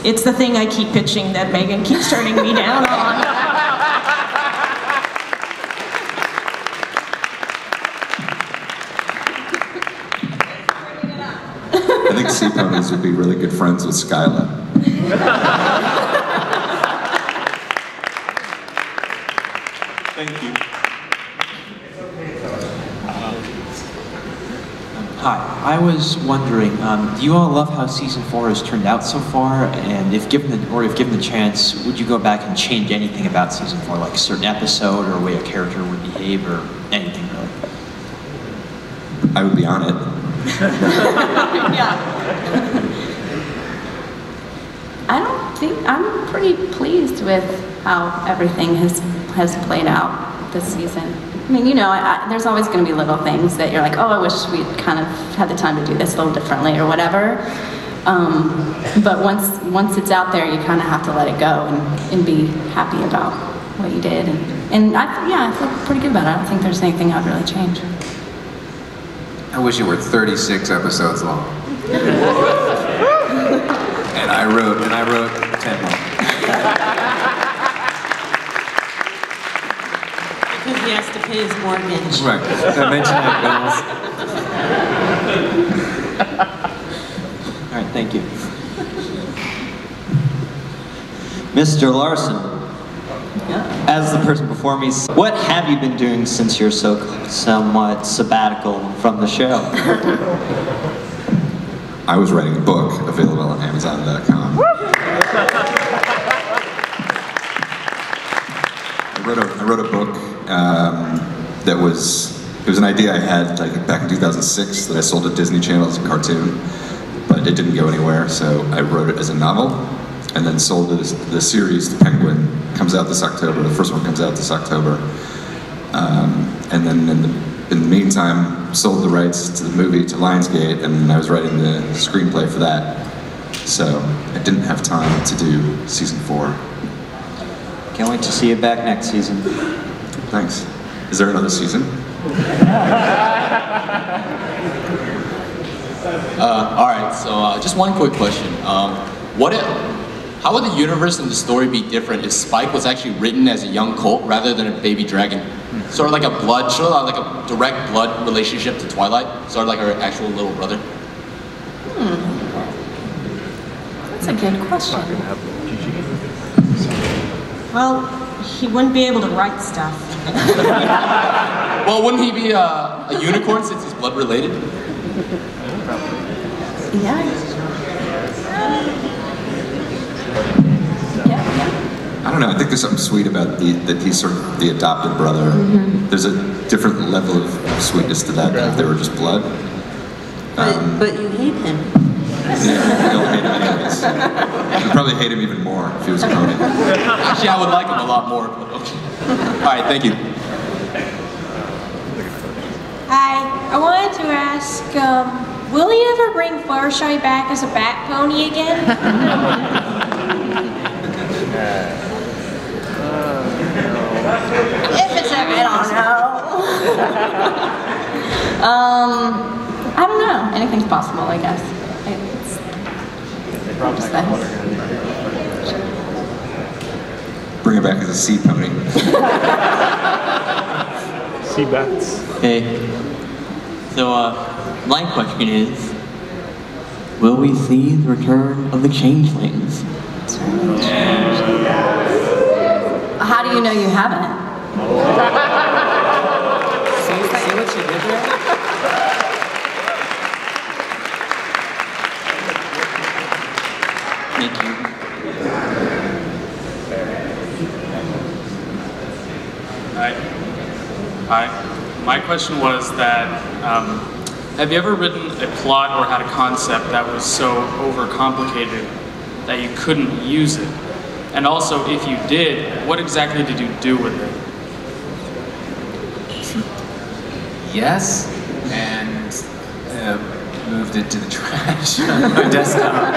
It's the thing I keep pitching that Megan keeps turning me down on. I think sea ponies would be really good friends with Skyla. Thank you. Hi, I was wondering, do you all love how season 4 has turned out so far? And if given the chance, would you go back and change anything about season 4, like a certain episode or a way a character would behave, or anything really? I would be on it. I'm pretty pleased with how everything has played out this season. I mean, you know, there's always going to be little things that you're like, oh, I wish we'd kind of had the time to do this a little differently or whatever. But once it's out there, you kind of have to let it go and be happy about what you did. And I feel pretty good about it. I don't think there's anything I'd really change. I wish it were 36 episodes long. and I wrote 10 more. Because he has to pay his mortgage. Right. Did I mention that, bills? All right, thank you. Mr. Larson, as the person before me, what have you been doing since you're somewhat sabbatical from the show? I was writing a book available on Amazon.com. I wrote a book that was an idea I had like back in 2006 that I sold to Disney Channel as a cartoon, but it didn't go anywhere, so I wrote it as a novel and then sold it as the series to Penguin. Comes out this October. The first one comes out this October, and then in the meantime, sold the rights to the movie to Lionsgate, and I was writing the screenplay for that. So I didn't have time to do season 4. Can't wait to see you back next season. Thanks. Is there another season? All right. So just one quick question. How would the universe and the story be different if Spike was actually written as a young colt rather than a baby dragon? Sort of like a direct blood relationship to Twilight? Sort of like her actual little brother? That's a good question. Well, he wouldn't be able to write stuff. Well, wouldn't he be a unicorn since he's blood related? Yeah. I don't know. I think there's something sweet about that he's sort of the adopted brother. There's a different level of sweetness to that than if they were just blood. But you hate him. Yeah, I don't hate him anyways. I'd probably hate him even more if he was a pony. Actually, I would like him a lot more. But okay. All right, thank you. Hi, I wanted to ask, will he ever bring Fluttershy back as a bat pony again? If it's ever, I don't know. Anything's possible, I guess. Bring her back as a sea pony. Sea bats. Okay. So, my question is, will we see the return of the changelings? How do you know you haven't? See what she did there? Thank you. Hi. My question was that, have you ever written a plot or had a concept that was so overcomplicated that you couldn't use it? And also, if you did, what exactly did you do with it? Yes, and moved it to the trash on my desktop.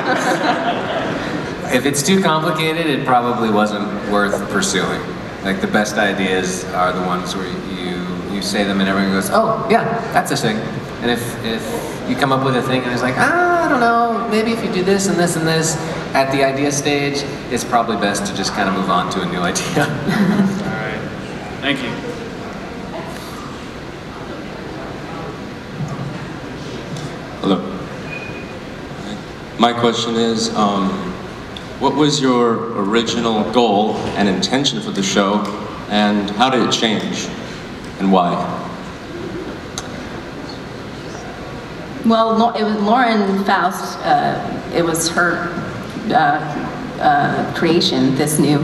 If it's too complicated, it probably wasn't worth pursuing. Like, the best ideas are the ones where you say them and everyone goes, oh, yeah, that's a thing. And if you come up with a thing and it's like, I don't know, maybe if you do this and this and this at the idea stage, it's probably best to just kind of move on to a new idea. All right. Thank you. Hello. My question is, what was your original goal and intention for the show, and how did it change, and why? Well, it was Lauren Faust. It was her creation. This new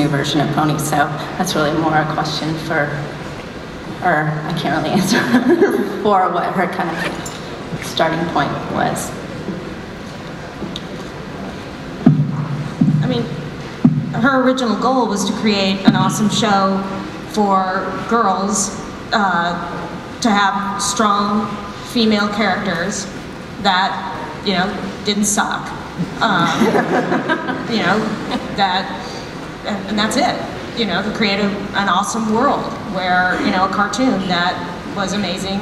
version of Pony. So that's really more a question for her. I can't really answer for what her kind of starting point was. I mean, her original goal was to create an awesome show for girls, to have strong female characters that, you know, didn't suck. You know, and that's it. You know, to create an awesome world where, you know, a cartoon that was amazing,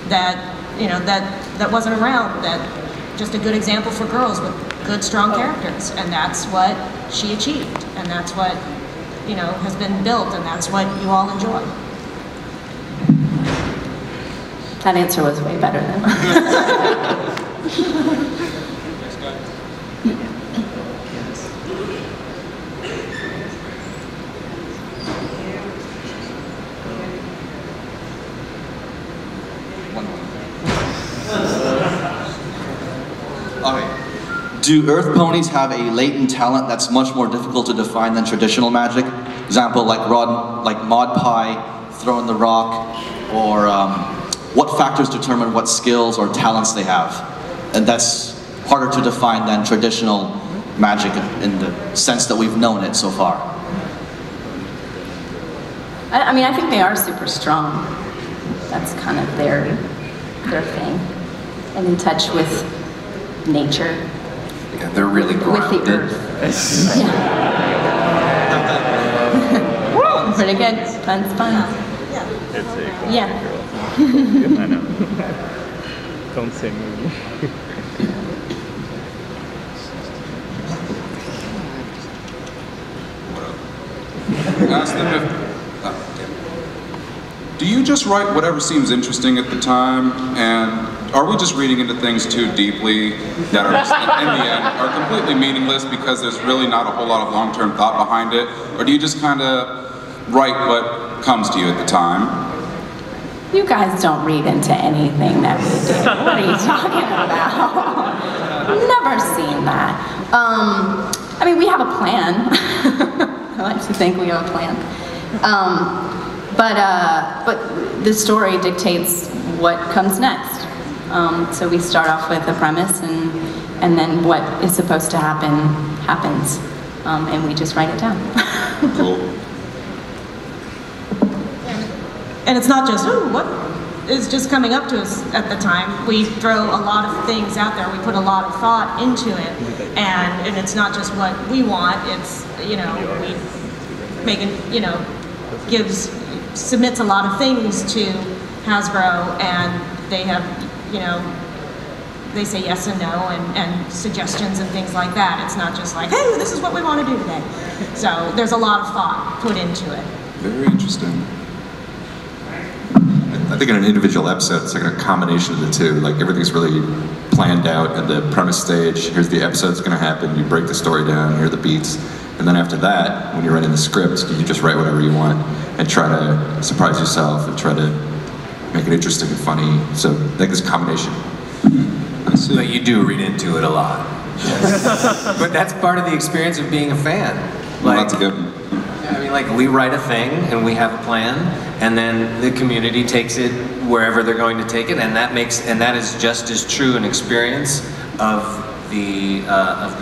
that, you know, that wasn't around, that just a good example for girls with good, strong characters. And that's what she achieved. And that's what, you know, has been built, and that's what you all enjoy. That answer was way better than Okay. Do Earth ponies have a latent talent that's much more difficult to define than traditional magic? Example, like Mod Pie throwing the rock, or what factors determine what skills or talents they have? And that's harder to define than traditional magic in the sense that we've known it so far. I mean, I think they are super strong. That's kind of their thing. And in touch with nature. Yeah, they're really grounded. With the earth. Yeah. Pretty good. Fun's fun. Yeah. I know. Don't say movie. Ask them if, do you just write whatever seems interesting at the time, and are we just reading into things too deeply that are just, in the end, are completely meaningless because there's really not a whole lot of long-term thought behind it? Or do you just kind of write what comes to you at the time? You guys don't read into anything that we do. What are you talking about? Never seen that. I mean, we have a plan. I like to think we have a plan. But the story dictates what comes next. So we start off with a premise, and then what is supposed to happen happens, and we just write it down. Cool. And it's not just, oh, what is just coming up to us at the time. We throw a lot of things out there. We put a lot of thought into it, and it's not just what we want. It's, you know, we make it, you know, submits a lot of things to Hasbro, and they have, you know, they say yes and no and suggestions and things like that. It's not just like, hey, this is what we want to do today. So there's a lot of thought put into it. Very interesting. I think in an individual episode, it's like a combination of the two. Like everything's really planned out at the premise stage. Here's the episode that's going to happen. You break the story down. Here are the beats. And then after that, when you're writing the script, you just write whatever you want and try to surprise yourself and try to make it interesting and funny. So I think it's a combination. But you do read into it a lot. But that's part of the experience of being a fan. Like, Lots of good. I mean, like, we write a thing and we have a plan, and then the community takes it wherever they're going to take it, and that is just as true an experience of the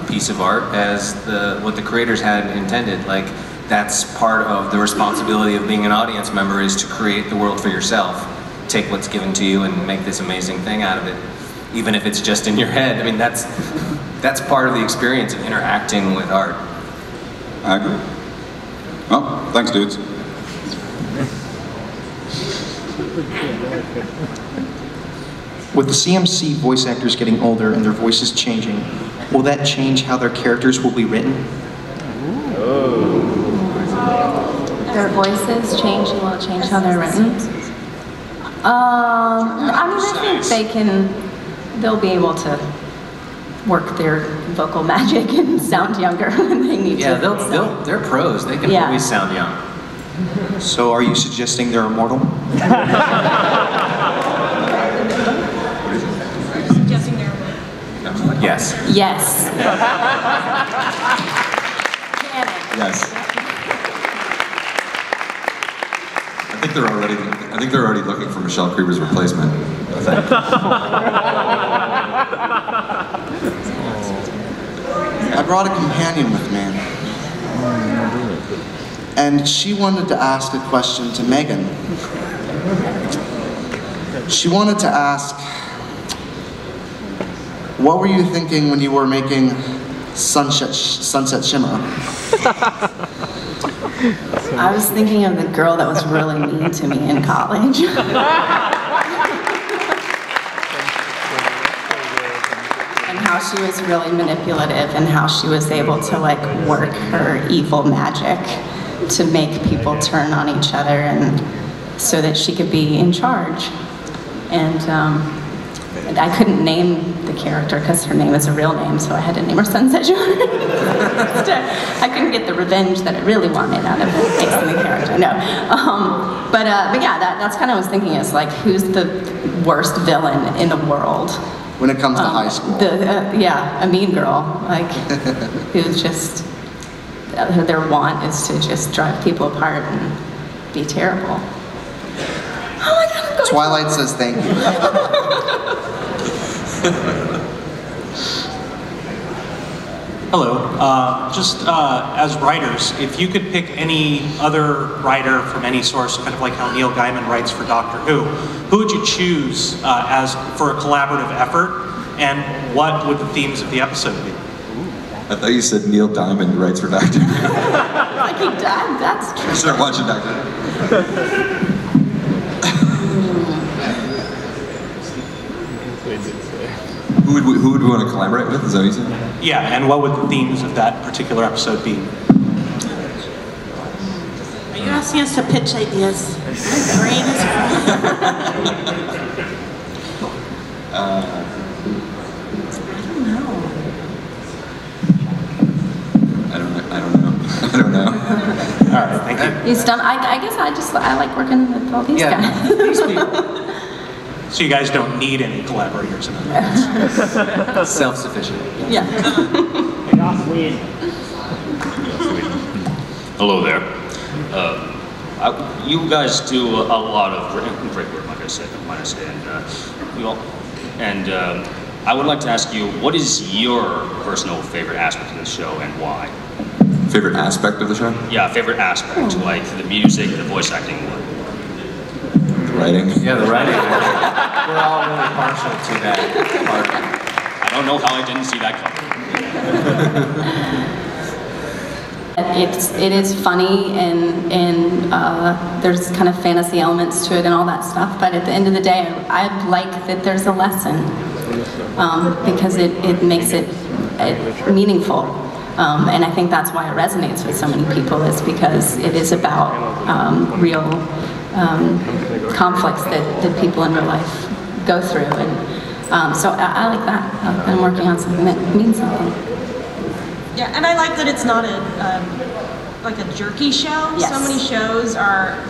piece of art as what the creators had intended. Like, that's part of the responsibility of being an audience member, is to create the world for yourself. Take what's given to you and make this amazing thing out of it, even if it's just in your head. I mean, that's part of the experience of interacting with art. I agree. Well, thanks, dudes. With the CMC voice actors getting older and their voices changing, will that change how their characters will be written? Their voices change and will change how they're written. I mean, I think they'll be able to work their vocal magic and sound younger when they need to. Yeah, they're pros. They can always sound young. So are you suggesting they're immortal? Suggesting they're Yes. Yes. Yes. I think they're already looking for Michelle Creever's replacement. I think. I brought a companion with me. And she wanted to ask a question to Meghan. She wanted to ask, what were you thinking when you were making Sunset Shimmer? I was thinking of the girl that was really mean to me in college. And how she was really manipulative and how she was able to like work her evil magic to make people turn on each other and so that she could be in charge. And I couldn't name the character because her name is a real name, so I had to name her Sunset Shimmer. I couldn't get the revenge that I really wanted out of fixing the character. No, but yeah, that's kind of what I was thinking. Is like, who's the worst villain in the world when it comes to high school? Yeah, a mean girl, like who's just their want is to just drive people apart and be terrible. Twilight says thank you. Hello. As writers, if you could pick any other writer from any source, kind of like how Neil Gaiman writes for Doctor Who would you choose for a collaborative effort, and what would the themes of the episode be? I thought you said Neil Diamond writes for Doctor Who. Like he died, that's true. Start watching Doctor Who. Who would we want to collaborate with? Is that what you said? Yeah, and what would the themes of that particular episode be? Are you asking us to pitch ideas? My brain is I don't know. All right, thank you. He's done. I guess I like working with all these guys. These people. So you guys don't need any collaborators in other words. Self-sufficient. Yeah. Hello there. You guys do a lot of great work, like I said, and I would like to ask you, what is your personal favorite aspect of the show and why? Favorite aspect of the show? Yeah, favorite aspect, like the music, the voice acting. The writing? Yeah, the writing. We're all really partial to that part. I don't know how I didn't see that coming. It is funny and there's kind of fantasy elements to it and all that stuff, but at the end of the day, I like that there's a lesson because it makes it meaningful. And I think that's why it resonates with so many people, is because it is about real conflicts that people in real life go through. And so I like that. I'm working on something that means something. Yeah, and I like that it's not like a jerky show. Yes.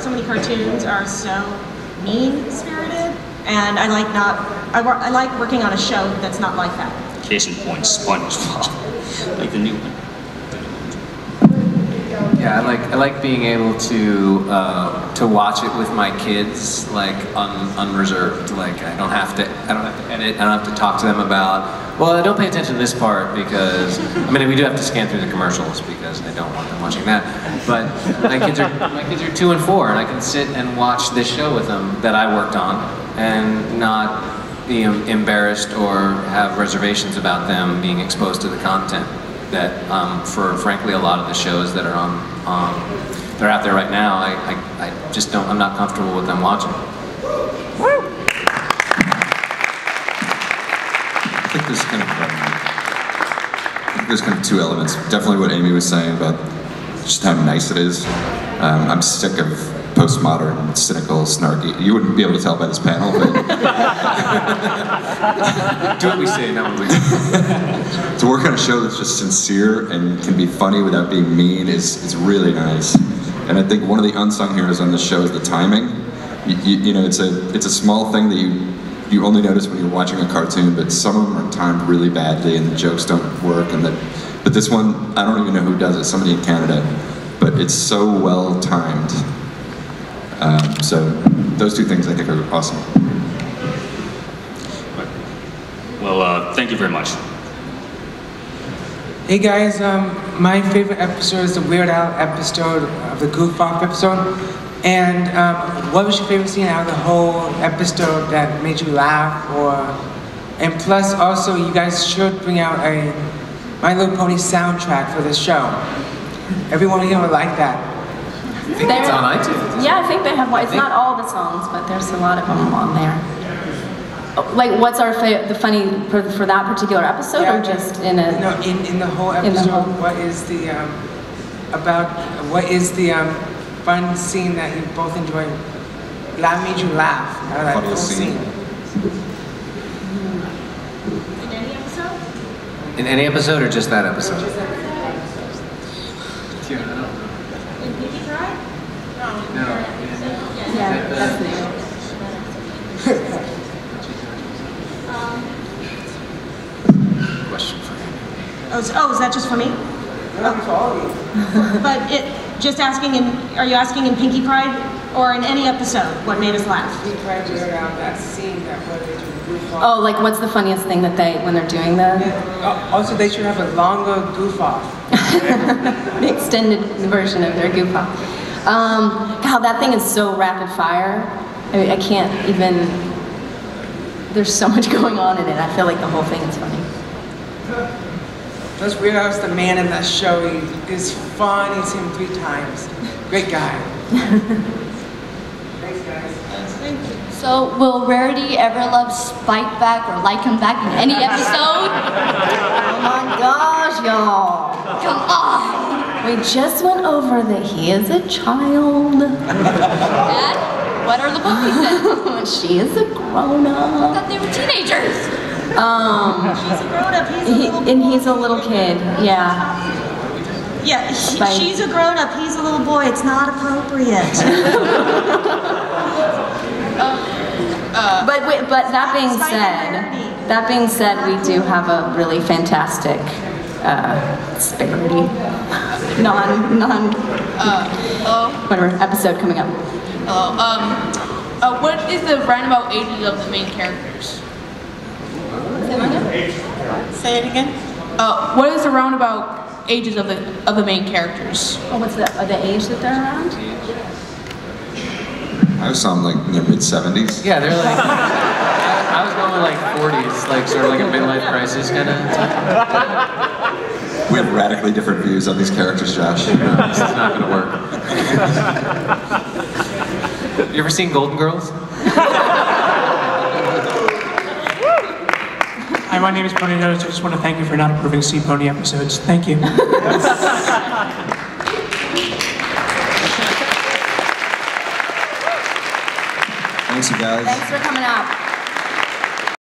So many cartoons are so mean-spirited, and I like working on a show that's not like that. Case in point, SpongeBob, like the new one. Yeah, I like being able to watch it with my kids, like unreserved. Like I don't have to edit. I don't have to talk to them about. Well, don't pay attention to this part because I mean we do have to scan through the commercials because I don't want them watching that. But my kids are 2 and 4, and I can sit and watch this show with them that I worked on, and not be embarrassed or have reservations about them being exposed to the content that, for frankly, a lot of the shows that are they're out there right now, I just don't, I'm not comfortable with them watching. I think there's kind of two elements. Definitely what Amy was saying about just how nice it is. I'm sick of postmodern, cynical, snarky. You wouldn't be able to tell by this panel, but do what we say, not what we do. To work on a show that's just sincere and can be funny without being mean is really nice. And I think one of the unsung heroes on this show is the timing. You know, it's a small thing that you only notice when you're watching a cartoon, but some of them are timed really badly and the jokes don't work. But this one, I don't even know who does it. Somebody in Canada, but it's so well timed. So those two things I think are awesome. Well, thank you very much. Hey guys, my favorite episode is the Weird Al episode of the Goof Off episode. And what was your favorite scene out of the whole episode that made you laugh? And plus also, you guys should bring out a My Little Pony soundtrack for this show. Everyone here would like that. I think it's on iTunes. Yeah, I think they have. It's not all the songs, but there's a lot of them on there. Like, what's our the funny for that particular episode, or just in a? No, in the whole episode. What is the fun scene that you both enjoy? That made you laugh. Out of that whole scene. In any episode? In any episode, or just that episode? In Pinky Pride? No. Yeah, that's new. Question for you. Oh, is that just for me? For all of you. But just asking are you asking in Pinky Pride or in any episode what made us laugh? Pinky Pride, that scene that made you goof off. Oh, like what's the funniest thing that when they're doing the? Yeah. Also, they should have a longer goof off. The extended version of their goof off. God, that thing is so rapid fire. I mean, I can't even. There's so much going on in it. I feel like the whole thing is funny. Plus, Weird Al's the man in that show. He is fun. He's seen him 3 times. Great guy. Thanks, guys. Thank you. So, will Rarity ever love Spike back or like him back in any episode? Oh my gosh, y'all. Come on. We just went over that he is a child. Dad, what are the puppies then? She is a grown-up. I thought they were teenagers. She's a grown-up, he's a little boy. And he's a little kid, yeah. Yeah, she's a grown-up, he's a little boy. It's not appropriate. But that being said, we do have a really fantastic disparity, whatever episode coming up. What is the roundabout ages of the main characters? Say it again. What is the roundabout ages of the main characters? Oh, what's the age that they're around? I saw them like in their mid-70s. Yeah, they're like. I was going with like 40s, like sort of like a midlife crisis kind of. We have radically different views on these characters, Josh. No, this is not going to work. You ever seen Golden Girls? Hi, my name is Pony Nose. I just want to thank you for not approving Sea Pony episodes. Thank you. Thanks, you guys. Thanks for coming up.